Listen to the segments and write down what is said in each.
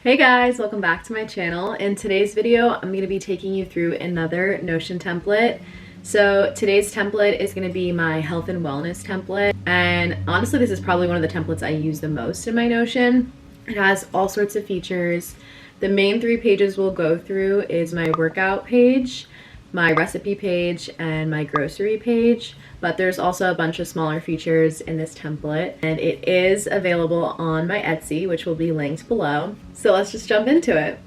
Hey guys, welcome back to my channel. In today's video, I'm going to be taking you through another Notion template. So today's template is going to be my health and wellness template. And honestly, this is probably one of the templates I use the most in my Notion. It has all sorts of features. The main 3 pages we'll go through is my workout page, my recipe page, and my grocery page. But there's also a bunch of smaller features in this template, and it is available on my Etsy, which will be linked below. So let's just jump into it.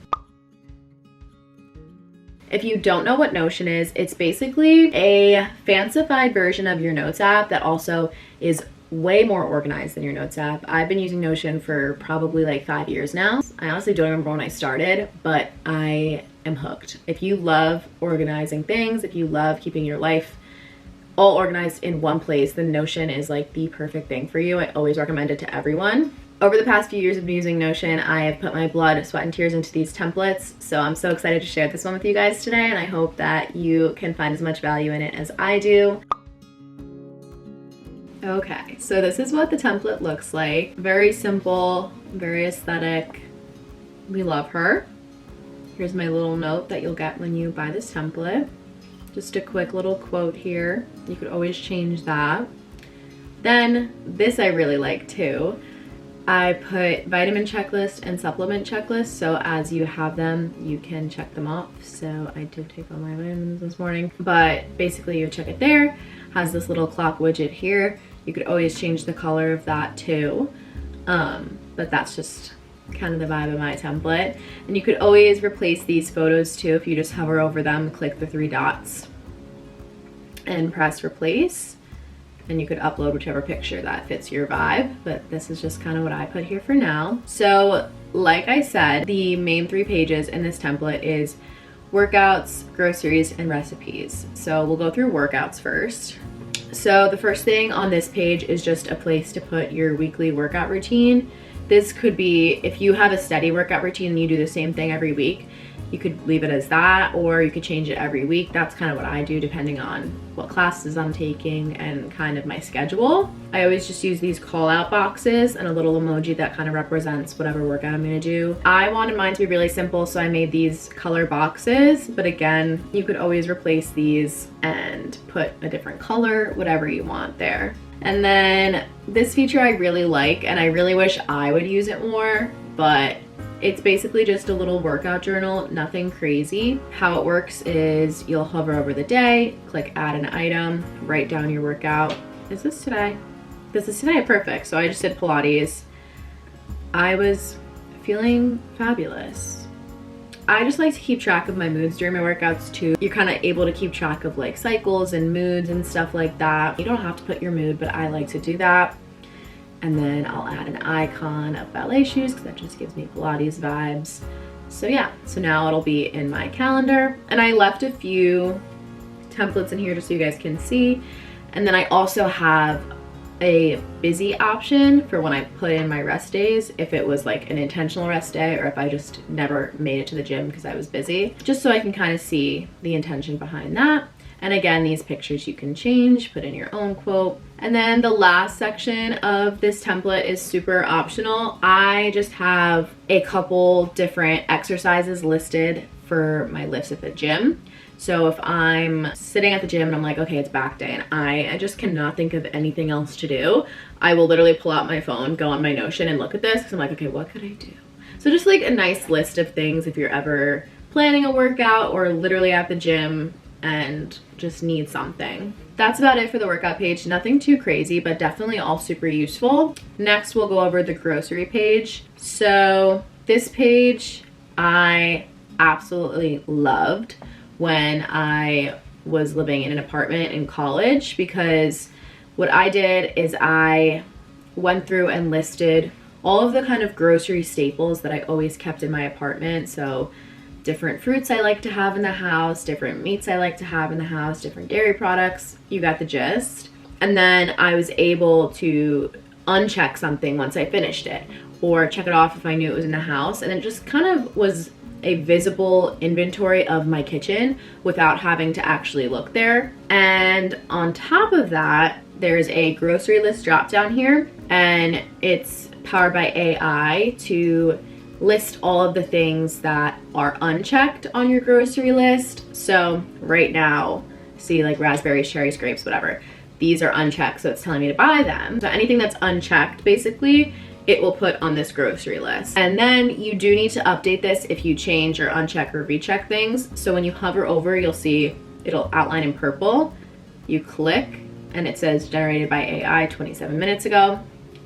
If you don't know what Notion is, it's basically a fancified version of your Notes app that also is way more organized than your Notes app. I've been using Notion for probably like 5 years now. I honestly don't remember when I started, but I am hooked. If you love organizing things, if you love keeping your life all organized in one place, then Notion is like the perfect thing for you. I always recommend it to everyone. Over the past few years of using Notion, I have put my blood, sweat, and tears into these templates, so I'm so excited to share this one with you guys today, and I hope that you can find as much value in it as I do. Okay, so this is what the template looks like. Very simple, very aesthetic. We love her. Here's my little note that you'll get when you buy this template. Just a quick little quote here. You could always change that. Then this I really like too. I put vitamin checklist and supplement checklist, so as you have them, you can check them off. So I did take all my vitamins this morning, but basically you check it there. Has this little clock widget here. You could always change the color of that too, but that's just kind of the vibe of my template. And you could always replace these photos too. If you just hover over them, click the 3 dots and press replace, and you could upload whichever picture that fits your vibe, but this is just kind of what I put here for now. So like I said, the main 3 pages in this template is workouts, groceries, and recipes. So we'll go through workouts first. So the first thing on this page is just a place to put your weekly workout routine. This could be, if you have a steady workout routine and you do the same thing every week, you could leave it as that, or you could change it every week. That's kind of what I do depending on what classes I'm taking and kind of my schedule. I always just use these call out boxes and a little emoji that kind of represents whatever workout I'm gonna do. I wanted mine to be really simple, so I made these color boxes, but again, you could always replace these and put a different color, whatever you want there. And then this feature I really like, and I really wish I would use it more, but it's basically just a little workout journal, nothing crazy. How it works is you'll hover over the day, click add an item, write down your workout. Is this today? This is today, perfect. So I just did Pilates. I was feeling fabulous. I just like to keep track of my moods during my workouts too. You're kind of able to keep track of like cycles and moods and stuff like that. You don't have to put your mood, but I like to do that. And then I'll add an icon of ballet shoes because that just gives me Pilates vibes. So yeah, so now it'll be in my calendar. And I left a few templates in here just so you guys can see. And then I also have a busy option for when I put in my rest days, if it was like an intentional rest day or if I just never made it to the gym because I was busy, just so I can kind of see the intention behind that. And again, these pictures you can change, put in your own quote. And then the last section of this template is super optional. I just have a couple different exercises listed for my lifts at the gym. So if I'm sitting at the gym and I'm like, okay, it's back day and I just cannot think of anything else to do, I will literally pull out my phone, go on my Notion and look at this because I'm like, okay, what could I do? So just like a nice list of things if you're ever planning a workout or literally at the gym and just need something. That's about it for the workout page. Nothing too crazy, but definitely all super useful. Next, we'll go over the grocery page. So this page I absolutely loved when I was living in an apartment in college, because what I did is I went through and listed all of the kind of grocery staples that I always kept in my apartment. So different fruits I like to have in the house, different meats I like to have in the house, different dairy products. You got the gist. And then I was able to uncheck something once I finished it, or check it off if I knew it was in the house. And it just kind of was a visible inventory of my kitchen without having to actually look there. And on top of that, there's a grocery list drop down here, and it's powered by AI to list all of the things that are unchecked on your grocery list. So right now, see like raspberries, cherries, grapes, whatever. These are unchecked, so it's telling me to buy them. So anything that's unchecked, basically, it will put on this grocery list. And then you do need to update this if you change or uncheck or recheck things. So when you hover over, you'll see it'll outline in purple. You click and it says generated by AI 27 minutes ago.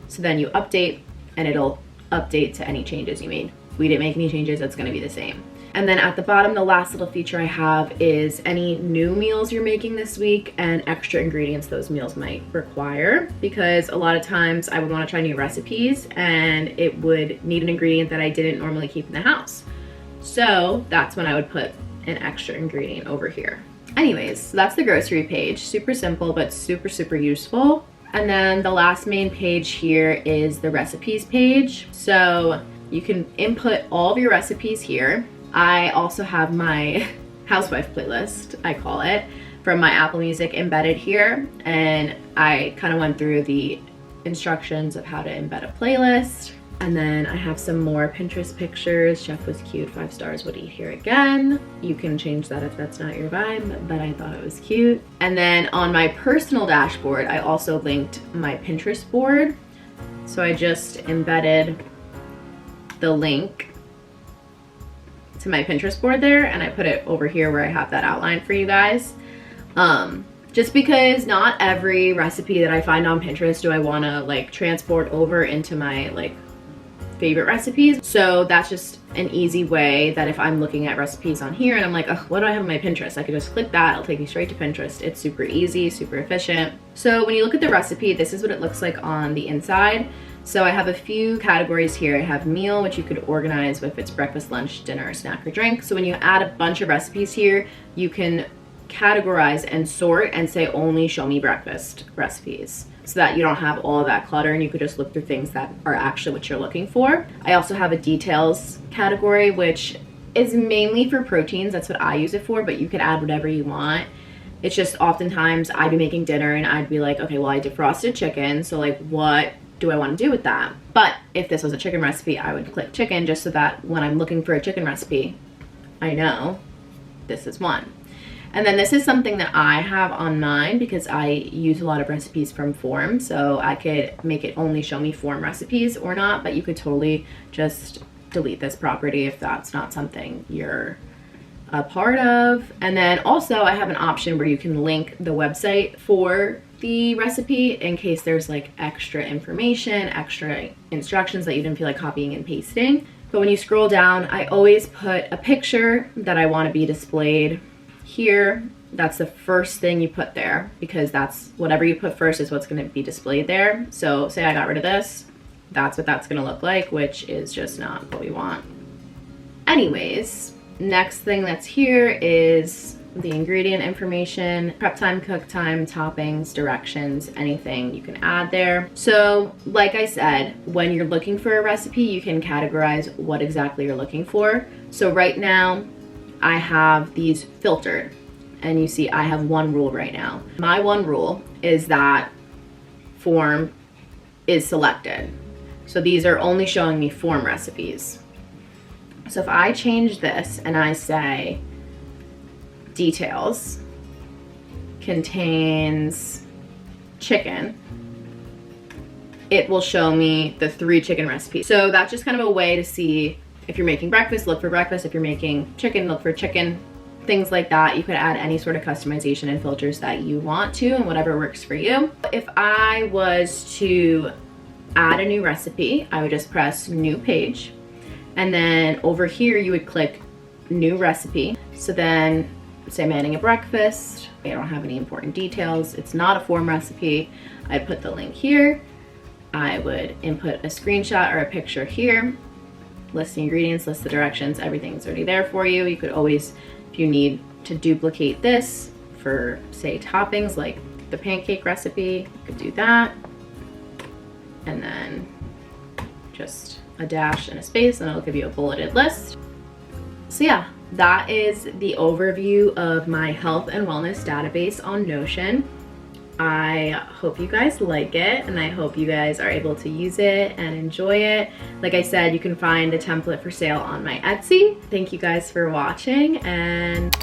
So then you update and it'll update to any changes you made. If we didn't make any changes, it's gonna be the same. And then at the bottom, the last little feature I have is any new meals you're making this week and extra ingredients those meals might require, because a lot of times I would want to try new recipes and it would need an ingredient that I didn't normally keep in the house. So that's when I would put an extra ingredient over here. Anyways, so that's the grocery page. Super simple, but super, super useful. And then the last main page here is the recipes page. So you can input all of your recipes here. I also have my housewife playlist, I call it, from my Apple Music embedded here. And I kind of went through the instructions of how to embed a playlist. And then I have some more Pinterest pictures. Chef was cute, 5 stars, would eat here again. You can change that if that's not your vibe, but I thought it was cute. And then on my personal dashboard, I also linked my Pinterest board. So I just embedded the link to my Pinterest board there, and I put it over here where I have that outline for you guys. Just because not every recipe that I find on Pinterest do I want to like transport over into my like favorite recipes. So that's just an easy way that if I'm looking at recipes on here and I'm like, oh, what do I have on my Pinterest? I could just click that, it'll take me straight to Pinterest. It's super easy, super efficient. So when you look at the recipe, this is what it looks like on the inside. So I have a few categories here. I have meal, which you could organize if it's breakfast, lunch, dinner, snack, or drink. So when you add a bunch of recipes here, you can categorize and sort and say only show me breakfast recipes, so that you don't have all of that clutter and you could just look through things that are actually what you're looking for. I also have a details category, which is mainly for proteins. That's what I use it for, but you could add whatever you want. It's just oftentimes I'd be making dinner and I'd be like, okay, well, I defrosted chicken, so like what do I want to do with that? But if this was a chicken recipe, I would click chicken just so that when I'm looking for a chicken recipe, I know this is one. And then this is something that I have on mine because I use a lot of recipes from Form. So I could make it only show me Form recipes or not, but you could totally just delete this property if that's not something you're a part of. And then also I have an option where you can link the website for the recipe in case there's like extra information, extra instructions that you didn't feel like copying and pasting. But when you scroll down, I always put a picture that I want to be displayed here. That's the first thing you put there because that's whatever you put first is what's going to be displayed there. So say I got rid of this, that's what that's going to look like, which is just not what we want. Anyways, next thing that's here is the ingredient information, prep time, cook time, toppings, directions, anything you can add there. So like I said, when you're looking for a recipe, you can categorize what exactly you're looking for. So right now I have these filtered and you see I have one rule right now. My one rule is that Form is selected. So these are only showing me Form recipes. So if I change this and I say details contains chicken, it will show me the 3 chicken recipes. So that's just kind of a way to see if you're making breakfast, look for breakfast. If you're making chicken, look for chicken. Things like that. You could add any sort of customization and filters that you want to and whatever works for you. If I was to add a new recipe, I would just press new page. And then over here, you would click new recipe. So then say I'm adding a breakfast. I don't have any important details. It's not a Form recipe. I'd put the link here. I would input a screenshot or a picture here. List the ingredients, list the directions, everything's already there for you. You could always, if you need to duplicate this for say toppings like the pancake recipe, you could do that. And then just a dash and a space and it'll give you a bulleted list. So yeah, that is the overview of my health and wellness database on Notion. I hope you guys like it, and I hope you guys are able to use it and enjoy it. Like I said, you can find the template for sale on my Etsy. Thank you guys for watching, and